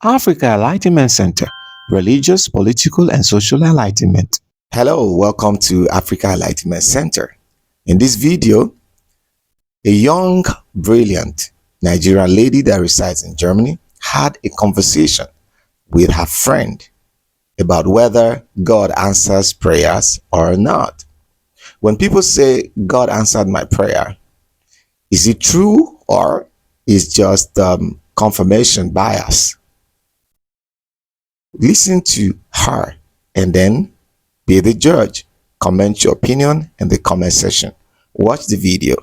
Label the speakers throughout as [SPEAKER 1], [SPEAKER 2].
[SPEAKER 1] Africa Enlightenment Center, religious, political, and social enlightenment. Hello, welcome to Africa Enlightenment Center. In this video, a young, brilliant Nigerian lady that resides in Germany had a conversation with her friend about whether God answers prayers or not. When people say God answered my prayer, is it true or is just confirmation bias? Listen to her and then be the judge. Comment your opinion in the comment section. Watch the video.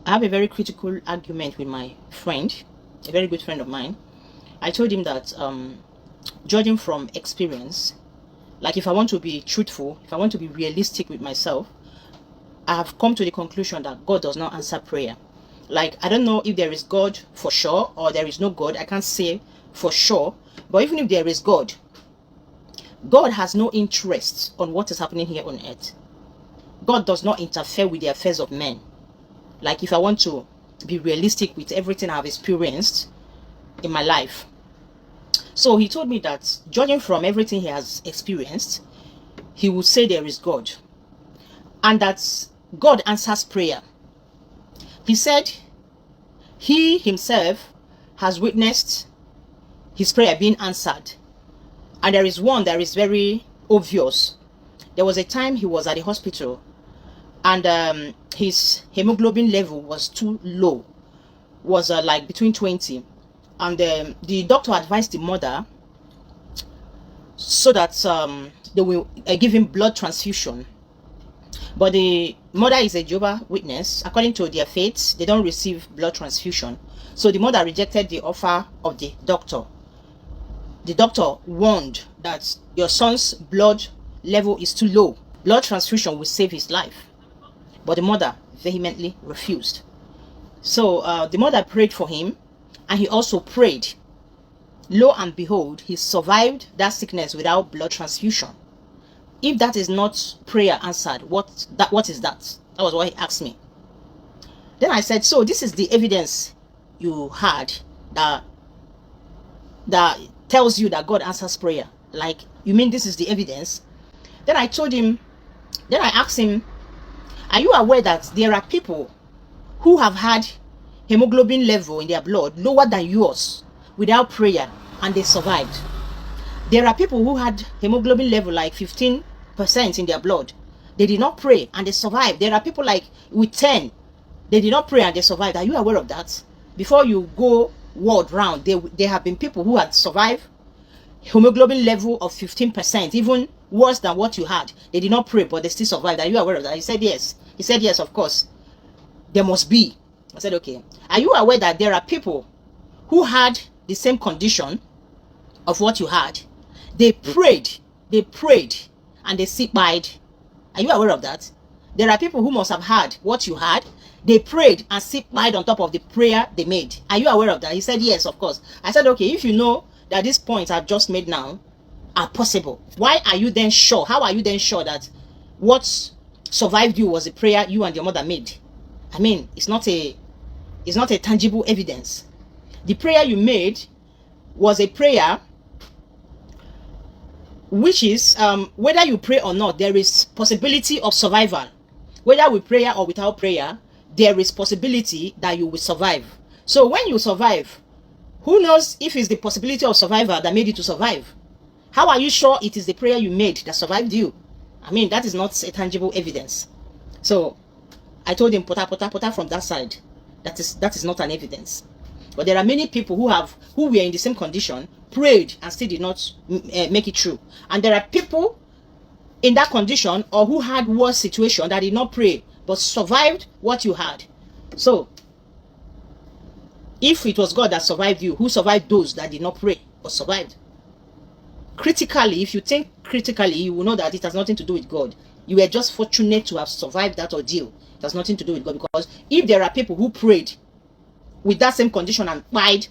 [SPEAKER 2] I have a very critical argument with my friend, a very good friend of mine. I told him that judging from experience, like if I want to be truthful, if I want to be realistic with myself, I have come to the conclusion that God does not answer prayer. Like, I don't know if there is God for sure or there is no God. I can't say for sure. But even if there is God, God has no interest on what is happening here on earth. God does not interfere with the affairs of men. Like, if I want to be realistic with everything I've experienced in my life. So he told me that judging from everything he has experienced, he would say there is God. And that God answers prayer. He said he himself has witnessed his prayer being answered. And there is one that is very obvious. There was a time he was at the hospital and his hemoglobin level was too low, was like between 20. And the doctor advised the mother so that they will give him blood transfusion. But the mother is a Jehovah's Witness. According to their faith, they don't receive blood transfusion. So the mother rejected the offer of the doctor. The doctor warned that your son's blood level is too low. Blood transfusion will save his life. But the mother vehemently refused. So the mother prayed for him, and he also prayed. Lo and behold, he survived that sickness without blood transfusion. If that is not prayer answered, what is that? That was what he asked me. Then I said, so this is the evidence you had that tells you that God answers prayer. Like, you mean this is the evidence? Then I asked him, are you aware that there are people who have had hemoglobin level in their blood lower than yours without prayer and they survived? There are people who had hemoglobin level like 15% in their blood. They did not pray and they survived. There are people like with 10. They did not pray and they survived. Are you aware of that? Before you go world round, there have been people who had survived hemoglobin level of 15%, even worse than what you had. They did not pray, but they still survived. Are you aware of that? He said yes. He said yes, of course. There must be. I said, okay. Are you aware that there are people who had the same condition of what you had? They prayed, and they sick died. Are you aware of that? There are people who must have had what you had. They prayed and sick died on top of the prayer they made. Are you aware of that? He said yes, of course. I said, okay, if you know that these points I've just made now are possible, why are you then sure? How are you then sure that what survived you was a prayer you and your mother made? I mean, it's not a tangible evidence. The prayer you made was a prayer which is whether you pray or not, there is possibility of survival. Whether with prayer or without prayer, there is possibility that you will survive. So when you survive, who knows if it's the possibility of survival that made you to survive? How are you sure it is the prayer you made that survived you? I mean, that is not a tangible evidence. So I told him, pota from that side. That is not an evidence. But there are many people who were in the same condition, prayed and still did not make it true. And there are people in that condition or who had worse situation that did not pray but survived what you had. So if it was God that survived you, who survived those that did not pray but survived? Critically, if you think critically, you will know that it has nothing to do with God. You were just fortunate to have survived that ordeal. It has nothing to do with God, because if there are people who prayed with that same condition and died,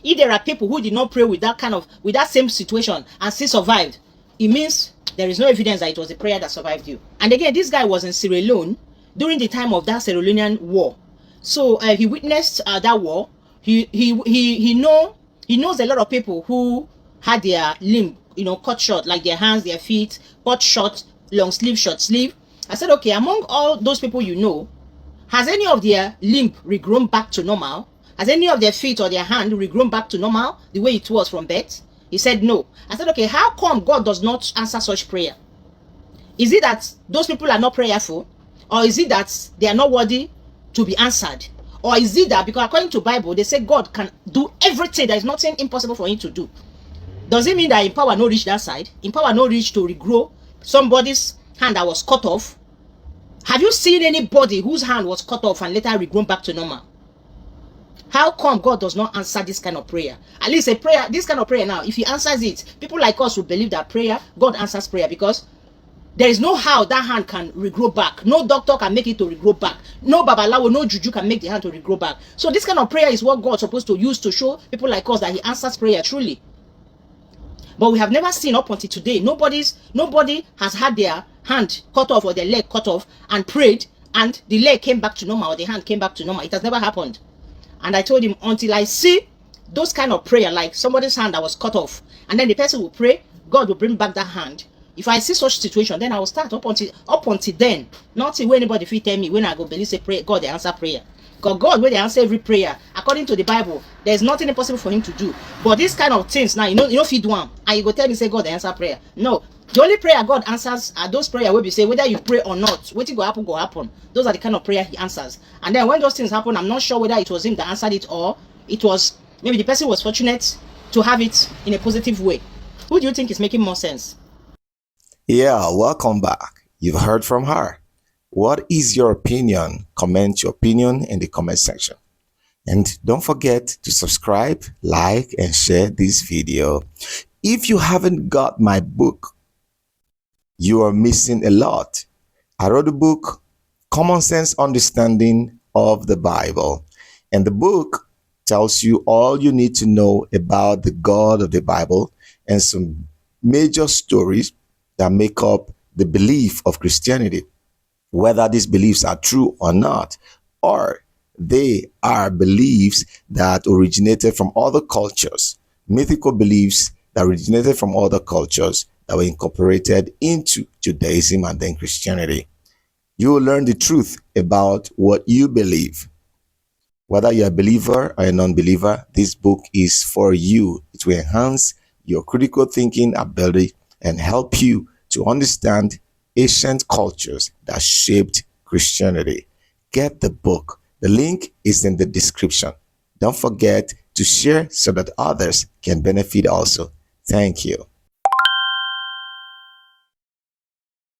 [SPEAKER 2] if there are people who did not pray with that same situation and still survived, it means there is no evidence that it was a prayer that survived you. And again, this guy was in Sierra Leone during the time of that Sierra Leonean war. So he witnessed that war. He know He knows a lot of people who had their limb, cut short, like their hands, their feet, cut short, long sleeve, short sleeve. I said, okay, among all those people has any of their limb regrown back to normal? Has any of their feet or their hand regrown back to normal, the way it was from birth? He said no. I said, okay, how come God does not answer such prayer? Is it that those people are not prayerful? Or is it that they are not worthy to be answered? Or is it that, because according to the Bible, they say God can do everything, there is nothing impossible for him to do? Does it mean that in power no reach that side? In power no reach to regrow somebody's hand that was cut off? Have you seen anybody whose hand was cut off and later regrown back to normal? How come God does not answer this kind of prayer? At least a prayer, this kind of prayer now, if he answers it, people like us will believe that God answers prayer, because there is no how that hand can regrow back. No doctor can make it to regrow back. No babalawo, no juju can make the hand to regrow back. So this kind of prayer is what God's supposed to use to show people like us that he answers prayer truly. But we have never seen up until today. Nobody has had their hand cut off or their leg cut off and prayed and the leg came back to normal or the hand came back to normal. It has never happened. And I told him, until I see those kind of prayer, like somebody's hand that was cut off, and then the person will pray, God will bring back that hand. If I see such situation, then I will start. Up until then, nothing when anybody fit tell me when I go believe say pray, God they answer prayer. Because God will answer every prayer. According to the Bible, there is nothing impossible for him to do. But these kind of things now, you feed one, and you go tell me say God they answer prayer. No. The only prayer God answers are those prayers where we say whether you pray or not, what go happen. Those are the kind of prayer he answers. And then when those things happen, I'm not sure whether it was him that answered it or it was maybe the person was fortunate to have it in a positive way. Who do you think is making more sense?
[SPEAKER 1] Yeah, welcome back. You've heard from her. What is your opinion? Comment your opinion in the comment section. And don't forget to subscribe, like, and share this video. If you haven't got my book, you are missing a lot. I wrote a book, Commonsense Understanding of the Bible. And the book tells you all you need to know about the God of the Bible and some major stories that make up the belief of Christianity, whether these beliefs are true or not, or they are beliefs that originated from other cultures, mythical beliefs that originated from other cultures that were incorporated into Judaism and then Christianity. You will learn the truth about what you believe. Whether you're a believer or a non-believer, this book is for you. It will enhance your critical thinking ability and help you to understand ancient cultures that shaped Christianity. Get the book. The link is in the description. Don't forget to share so that others can benefit also. Thank you.